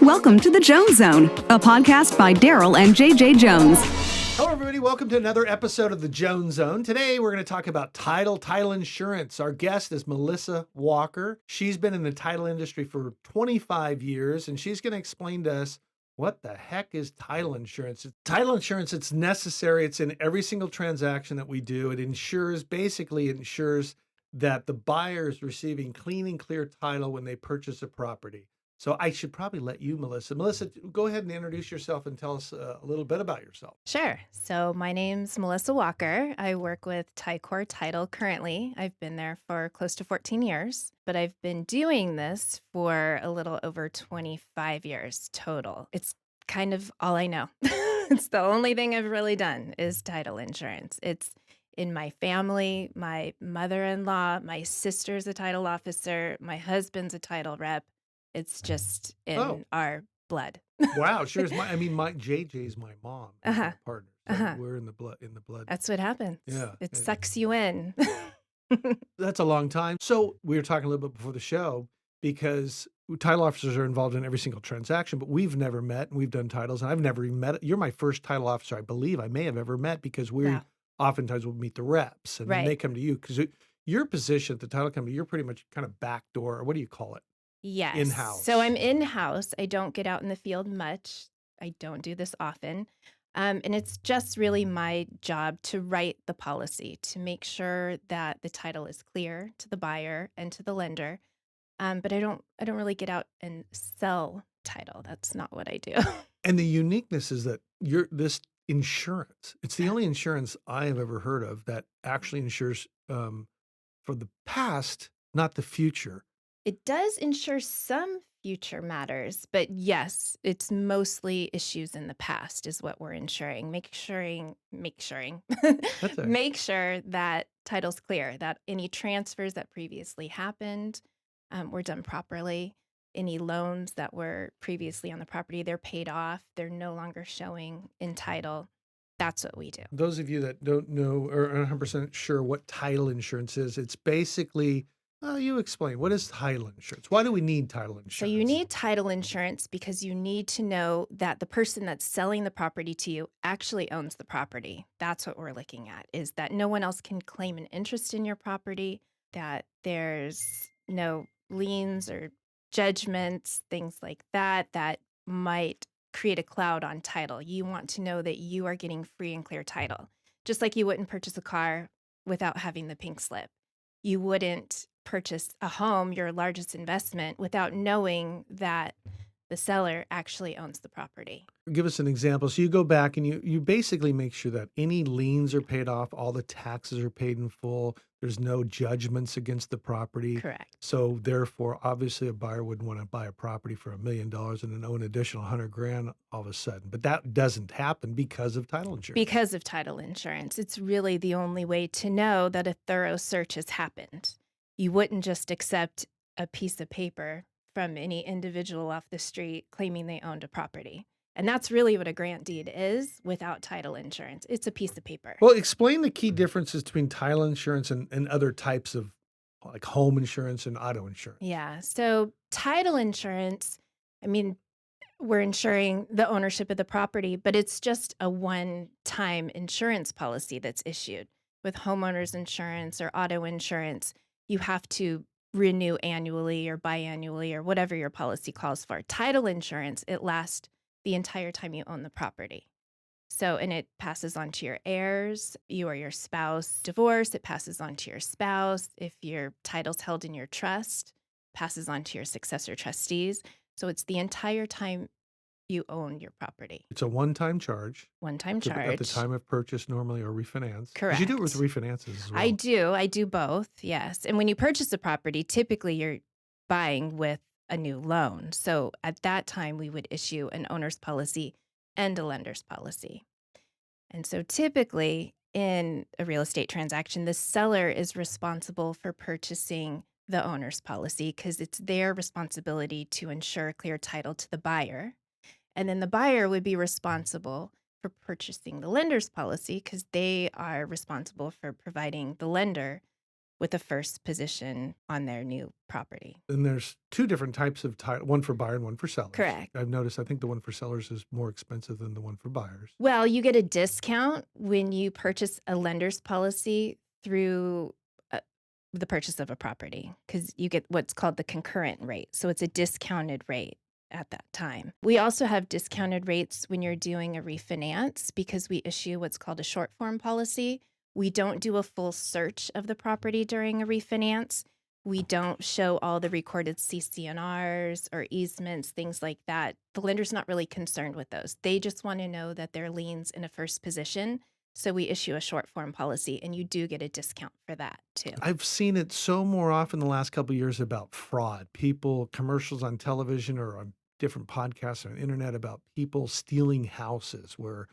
Welcome to the Jones Zone, a podcast by Darryl and JJ Jones. Hello, everybody. Welcome to another episode of the Jones Zone. Today, we're going to talk about title insurance. Our guest is Melissa Walker. She's been in the title industry for 25 years, and she's going to explain to us what the heck is title insurance. Title insurance, it's necessary. It's in every single transaction that we do. It ensures that the buyer is receiving clean and clear title when they purchase a property. So I should probably let you, Melissa. Melissa, go ahead and introduce yourself and tell us a little bit about yourself. Sure. So my name's Melissa Walker. I work with Ticor Title currently. I've been there for close to 14 years, but I've been doing this for a little over 25 years total. It's kind of all I know. It's the only thing I've really done is title insurance. It's in my family. My mother-in-law, my sister's a title officer, my husband's a title rep. It's just in our blood. Wow, sure is my JJ's my mom, my partner. So we're in the blood. That's what happens. Yeah. It sucks you in. That's a long time. So we were talking a little bit before the show because title officers are involved in every single transaction, but we've never met and we've done titles and I've never even met. You're my first title officer, I believe I may have ever met because oftentimes we'll meet the reps and then they come to you because your position at the title company, you're pretty much kind of backdoor, or what do you call it? Yes. In-house. So I'm in-house. I don't get out in the field much. I don't do this often. And it's just really my job to write the policy, to make sure that the title is clear to the buyer and to the lender. But I don't really get out and sell title. That's not what I do. And the uniqueness is that this insurance, it's the only insurance I have ever heard of that actually insures for the past, not the future. It does insure some future matters, but yes, it's mostly issues in the past is what we're insuring. Make sure that title's clear, that any transfers that previously happened were done properly. Any loans that were previously on the property, they're paid off. They're no longer showing in title. That's what we do. Those of you that don't know or aren't 100% sure what title insurance is, it's basically... you explain. What is title insurance? Why do we need title insurance? So you need title insurance because you need to know that the person that's selling the property to you actually owns the property. That's what we're looking at, is that no one else can claim an interest in your property, that there's no liens or judgments, things like that, that might create a cloud on title. You want to know that you are getting free and clear title. Just like you wouldn't purchase a car without having the pink slip. You wouldn't purchase a home, your largest investment, without knowing that the seller actually owns the property. Give us an example. So you go back and you basically make sure that any liens are paid off, all the taxes are paid in full, there's no judgments against the property. Correct. So therefore, obviously a buyer wouldn't want to buy a property for $1 million and then owe an additional $100,000 all of a sudden. But that doesn't happen because of title insurance. Because of title insurance. It's really the only way to know that a thorough search has happened. You wouldn't just accept a piece of paper from any individual off the street claiming they owned a property. And that's really what a grant deed is without title insurance. It's a piece of paper. Well, explain the key differences between title insurance and other types of like home insurance and auto insurance. Yeah. So title insurance, we're insuring the ownership of the property, but it's just a one-time insurance policy that's issued. With homeowners insurance or auto insurance, you have to renew annually or biannually or whatever your policy calls for. Title insurance, it lasts the entire time you own the property. So, and it passes on to your heirs, you or your spouse divorce, it passes on to your spouse. If your title's held in your trust, passes on to your successor trustees. So it's the entire time you own your property. It's a one-time charge. One-time charge. At the time of purchase normally or refinance. Correct. You do it with refinances as well. I do both, yes. And when you purchase a property, typically you're buying with a new loan. So at that time, we would issue an owner's policy and a lender's policy. And so typically in a real estate transaction, the seller is responsible for purchasing the owner's policy because it's their responsibility to ensure clear title to the buyer. And then the buyer would be responsible for purchasing the lender's policy because they are responsible for providing the lender with a first position on their new property. And there's two different types of title, one for buyer and one for sellers. Correct. I've noticed, I think the one for sellers is more expensive than the one for buyers. Well, you get a discount when you purchase a lender's policy through the purchase of a property because you get what's called the concurrent rate. So it's a discounted rate at that time. We also have discounted rates when you're doing a refinance because we issue what's called a short form policy. We don't do a full search of the property during a refinance. We don't show all the recorded CC&Rs or easements, things like that. The lender's not really concerned with those. They just want to know that their lien's in a first position. So we issue a short form policy, and you do get a discount for that too. I've seen it so more often the last couple of years about fraud. People, commercials on television or on different podcasts on the internet about people stealing houses where,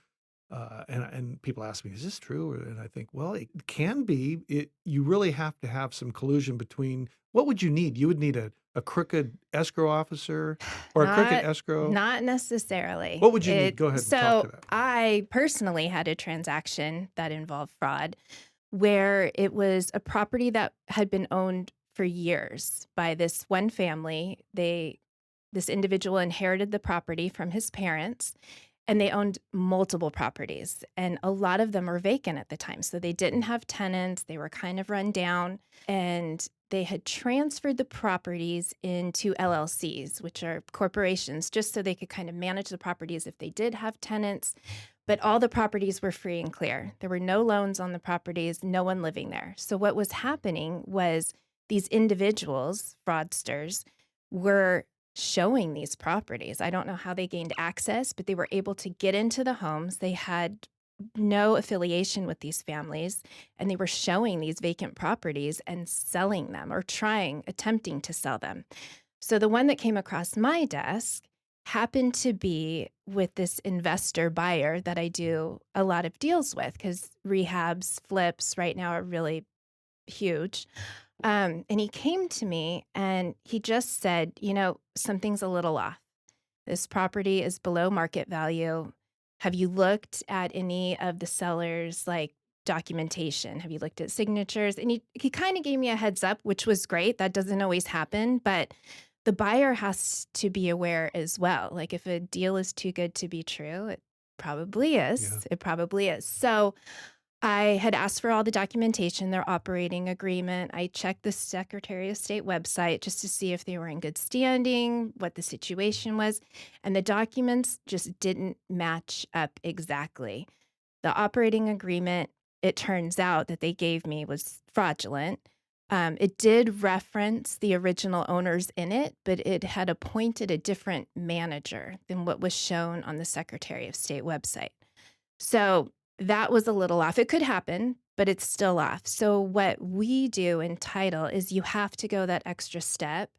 and people ask me, is this true? And I think, well, it can be. You really have to have some collusion between, what would you need? You would need a crooked escrow officer or a crooked escrow? Not necessarily. What would you need? Go ahead and talk to that. I personally had a transaction that involved fraud where it was a property that had been owned for years by this one family. This individual inherited the property from his parents, and they owned multiple properties, and a lot of them were vacant at the time. So they didn't have tenants. They were kind of run down, and they had transferred the properties into LLCs, which are corporations, just so they could kind of manage the properties if they did have tenants. But all the properties were free and clear. There were no loans on the properties, no one living there. So what was happening was these individuals, fraudsters, were showing these properties. I don't know how they gained access, but they were able to get into the homes. They had no affiliation with these families, and they were showing these vacant properties and selling them or attempting to sell them. So the one that came across my desk happened to be with this investor buyer that I do a lot of deals with because rehabs, flips right now are really huge. And he came to me and he just said, something's a little off. This property is below market value. Have you looked at any of the seller's documentation? Have you looked at signatures? And he kind of gave me a heads up, which was great. That doesn't always happen, but the buyer has to be aware as well. Like if a deal is too good to be true, it probably is. Yeah. It probably is. So I had asked for all the documentation, their operating agreement. I checked the Secretary of State website just to see if they were in good standing, what the situation was. And the documents just didn't match up exactly. The operating agreement, it turns out that they gave me was fraudulent. It did reference the original owners in it, but it had appointed a different manager than what was shown on the Secretary of State website. So that was a little off. It could happen, but it's still off. So what we do in title is you have to go that extra step,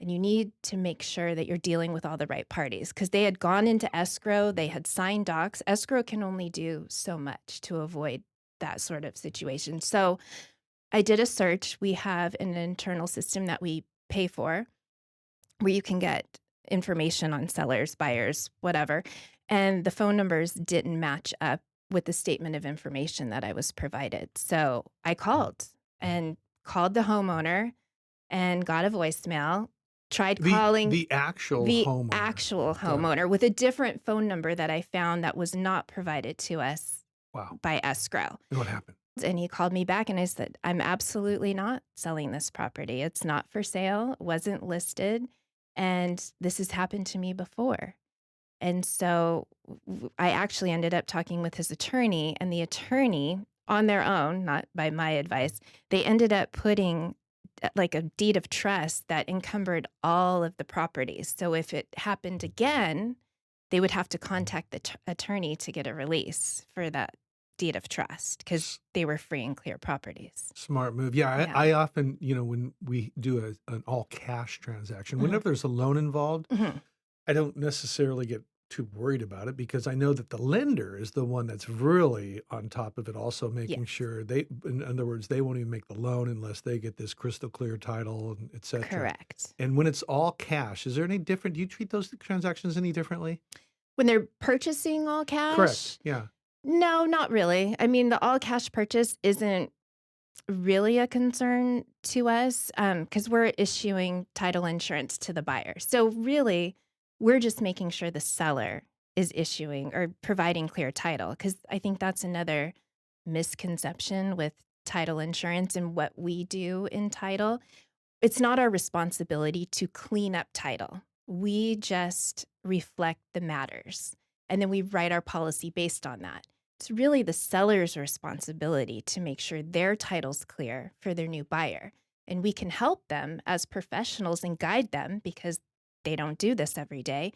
and you need to make sure that you're dealing with all the right parties because they had gone into escrow. They had signed docs. Escrow can only do so much to avoid that sort of situation. So I did a search. We have an internal system that we pay for where you can get information on sellers, buyers, whatever. And the phone numbers didn't match up with the statement of information that I was provided. So I called the homeowner and got a voicemail, tried calling the actual homeowner with a different phone number that I found that was not provided to us by escrow. And what happened? And he called me back and I said, I'm absolutely not selling this property. It's not for sale. It wasn't listed. And this has happened to me before. And so I actually ended up talking with his attorney, and the attorney on their own, not by my advice, they ended up putting like a deed of trust that encumbered all of the properties. So if it happened again, they would have to contact the attorney to get a release for that deed of trust because they were free and clear properties. Smart move. Yeah. I often, when we do an all cash transaction, whenever there's a loan involved, I don't necessarily get too worried about it because I know that the lender is the one that's really on top of it, also making sure in other words, they won't even make the loan unless they get this crystal clear title, and et cetera. Correct. And when it's all cash, is there any different? Do you treat those transactions any differently? When they're purchasing all cash? Correct. Yeah. No, not really. I mean, the all cash purchase isn't really a concern to us because we're issuing title insurance to the buyer. So really, we're just making sure the seller is issuing or providing clear title because I think that's another misconception with title insurance and what we do in title. It's not our responsibility to clean up title. We just reflect the matters and then we write our policy based on that. It's really the seller's responsibility to make sure their title's clear for their new buyer. And we can help them as professionals and guide them because they don't do this every day.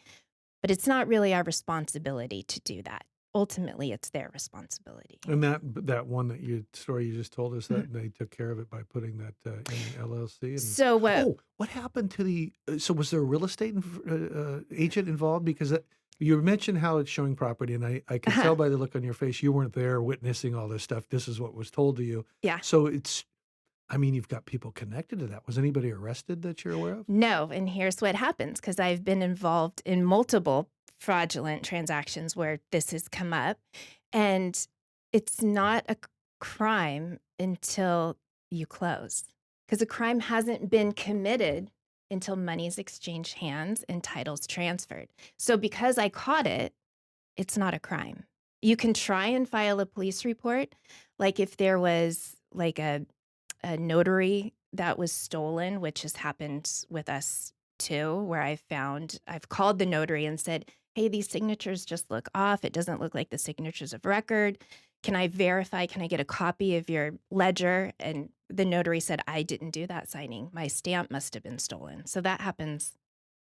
But it's not really our responsibility to do that. Ultimately, it's their responsibility. And that one story you just told us that they took care of it by putting that in the LLC. And So what what happened to the? So was there a real estate agent involved? Because you mentioned how it's showing property, and I can tell by the look on your face you weren't there witnessing all this stuff. This is what was told to you. Yeah. So I mean, you've got people connected to that. Was anybody arrested that you're aware of? No, and here's what happens because I've been involved in multiple fraudulent transactions where this has come up, and it's not a crime until you close because a crime hasn't been committed until money's exchanged hands and title's transferred. So because I caught it, it's not a crime. You can try and file a police report, like if there was like a notary that was stolen, which has happened with us too, where I've called the notary and said, hey, these signatures just look off. It doesn't look like the signatures of record. Can I verify? Can I get a copy of your ledger? And the notary said, I didn't do that signing. My stamp must have been stolen. So that happens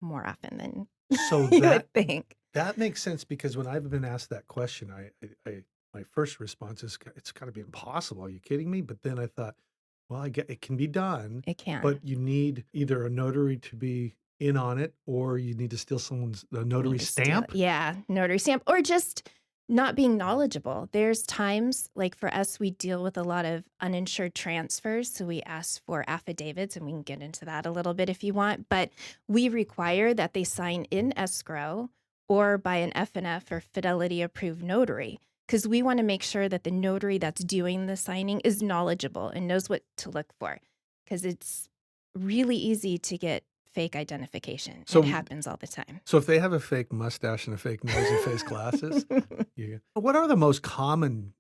more often than So you would think. that makes sense because when I've been asked that question, my first response is it's got to be impossible. Are you kidding me? But then I thought, well, I get it can be done, It can. but you need either a notary to be in on it, or you need to steal someone's notary Need to steal it. stamp. Yeah, notary stamp, or just not being knowledgeable. There's times, like for us, we deal with a lot of uninsured transfers. So we ask for affidavits, and we can get into that a little bit if you want. But we require that they sign in escrow or by an FNF or Fidelity approved notary, because we want to make sure that the notary that's doing the signing is knowledgeable and knows what to look for, because it's really easy to get fake identification. So- It happens all the time. So if they have a fake mustache and a fake nose and face glasses, what are the most common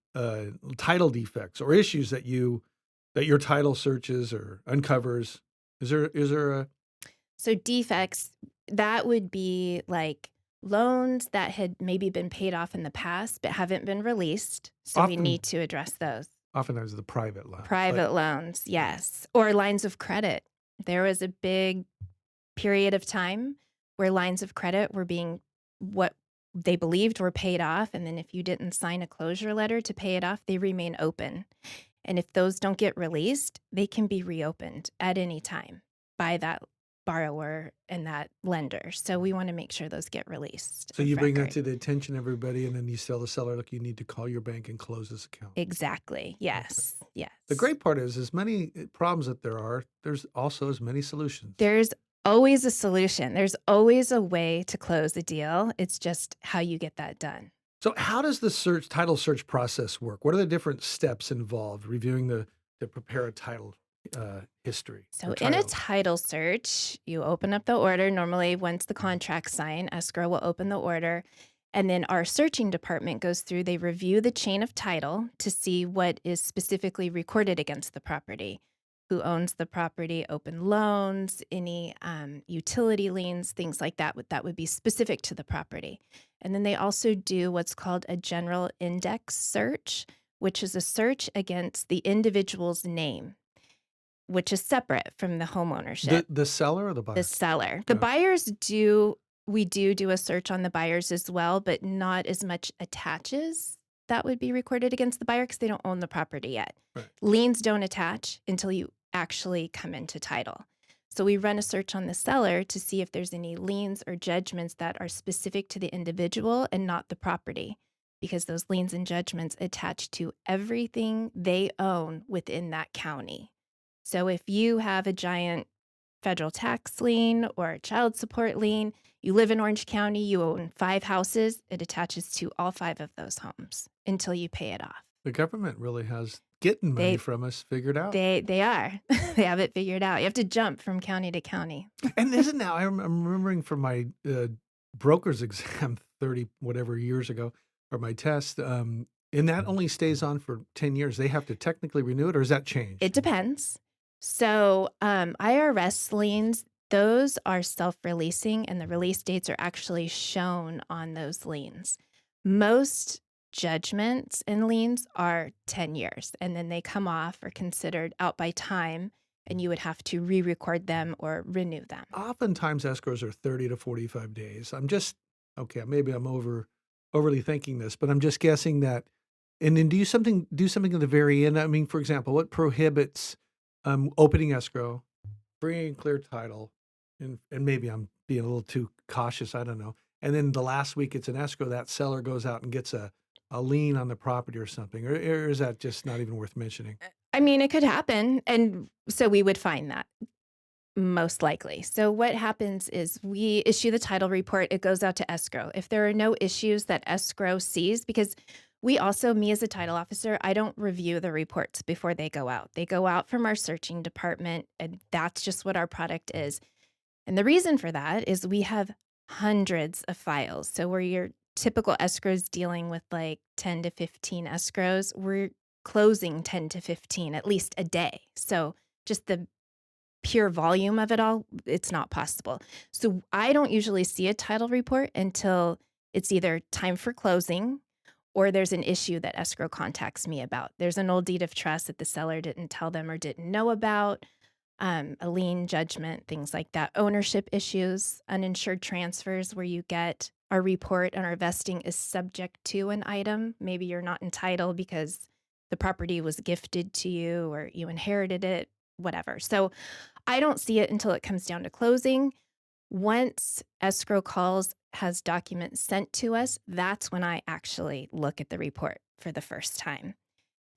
title defects or issues that your title searches or uncovers? Is there a So defects, that would be like loans that had maybe been paid off in the past but haven't been released. So we Often- need to address those. oftentimes the private loan? Private loans, yes. Or lines of credit. There was a big period of time where lines of credit were being what they believed were paid off. And then if you didn't sign a closure letter to pay it off, they remain open. And if those don't get released, they can be reopened at any time by that borrower and that lender. So we want to make sure those get released. So of you bring that record. to the attention of everybody, and then you tell the seller, look, you need to call your bank and close this account. Exactly. Yes. Yes. The great part is, as many problems that there are, there's also as many solutions. There's always a solution. There's always a way to close a deal. It's just how you get that done. So how does the title search process work? What are the different steps involved? Reviewing to prepare a title history. So or in a title. title search, you open up the order. Normally, once the contract's signed, escrow will open the order. And then our searching department goes through, they review the chain of title to see what is specifically recorded against the property. Who owns the property, open loans, any utility liens, things like that would be specific to the property. And then they also do what's called a general index search, which is a search against the individual's name, which is separate from the homeownership. The seller or the buyer? The seller. The Yeah. buyers we do a search on the buyers as well, but not as much attaches that would be recorded against the buyer because they don't own the property yet. Right. Liens don't attach until you actually come into title. So we run a search on the seller to see if there's any liens or judgments that are specific to the individual and not the property, because those liens and judgments attach to everything they own within that county. So if you have a giant federal tax lien or a child support lien, you live in Orange County, you own 5 houses, it attaches to all 5 of those homes until you pay it off. The government really has getting money They from us figured out. they are. They have it figured out. You have to jump from county to county. And isn't now, I'm remembering from my broker's exam 30 whatever years ago, or my test, and that only stays on for 10 years. They have to technically renew it, or has that changed? It depends. So, IRS liens, those are self-releasing, and the release dates are actually shown on those liens. Most judgments and liens are 10 years, and then they come off or considered out by time, and you would have to re-record them or renew them. Oftentimes escrows are 30 to 45 days. I'm just, okay, maybe I'm overly thinking this, but I'm just guessing that. And then do something at the very end. I mean, for example, what prohibits opening escrow, bringing clear title, and maybe I'm being a little too cautious, I don't know. And then the last week it's an escrow, that seller goes out and gets a lien on the property or something, or is that just not even worth mentioning? I mean, it could happen, and so we would find that. Most likely. So what happens is we issue the title report. It goes out to escrow. If there are no issues that escrow sees, because we also, me as a title officer, I don't review the reports before they go out. They go out from our searching department, and that's just what our product is. And the reason for that is we have hundreds of files. So where your typical escrows dealing with like 10 to 15 escrows, we're closing 10 to 15 at least a day. So just the pure volume of it all, it's not possible. So I don't usually see a title report until it's either time for closing or there's an issue that escrow contacts me about. There's an old deed of trust that the seller didn't tell them or didn't know about, a lien judgment, things like that, ownership issues, uninsured transfers where you get our report and our vesting is subject to an item. Maybe you're not entitled because the property was gifted to you or you inherited it, whatever. So I don't see it until it comes down to closing. Once escrow calls, has documents sent to us, that's when I actually look at the report for the first time.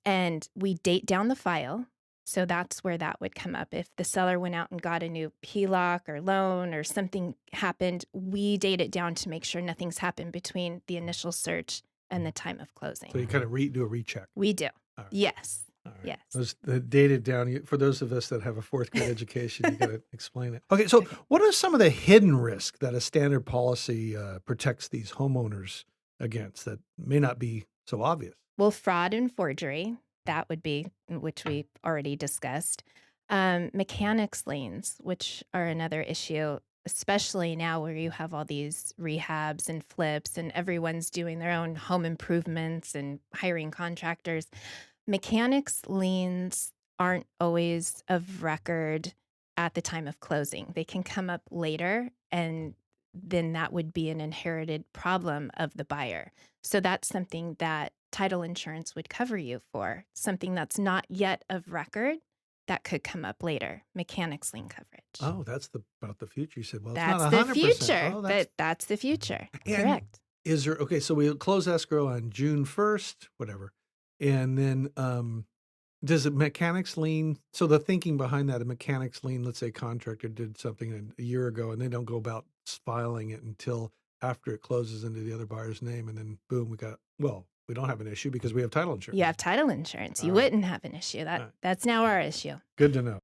And we date down the file. So that's where that would come up. If the seller went out and got a new HELOC or loan or something happened, we date it down to make sure nothing's happened between the initial search and the time of closing. So you kind of do a recheck. We do. All right. Yes. All right. Yes. Those dated down. For those of us that have a fourth grade education, you got to explain it. Okay, so what are some of the hidden risks that a standard policy protects these homeowners against that may not be so obvious? Well, fraud and forgery, that would be, which we already discussed. Mechanics liens, which are another issue, especially now where you have all these rehabs and flips and everyone's doing their own home improvements and hiring contractors. Mechanics liens aren't always of record at the time of closing. They can come up later, and then that would be an inherited problem of the buyer. So that's something that title insurance would cover you for, something that's not yet of record that could come up later, mechanics lien coverage. Oh, that's about the future. You said, well, it's That's not the 100%. future, Oh, but that's the future. And Correct. is there, okay, so we close escrow on June 1st, whatever. And then does a mechanics lien, so the thinking behind that, a mechanics lien, let's say a contractor did something a year ago and they don't go about filing it until after it closes into the other buyer's name, and then boom, we don't have an issue because we have title insurance. You have title insurance. You All right. wouldn't have an issue. All right. That's now our issue. Good to know.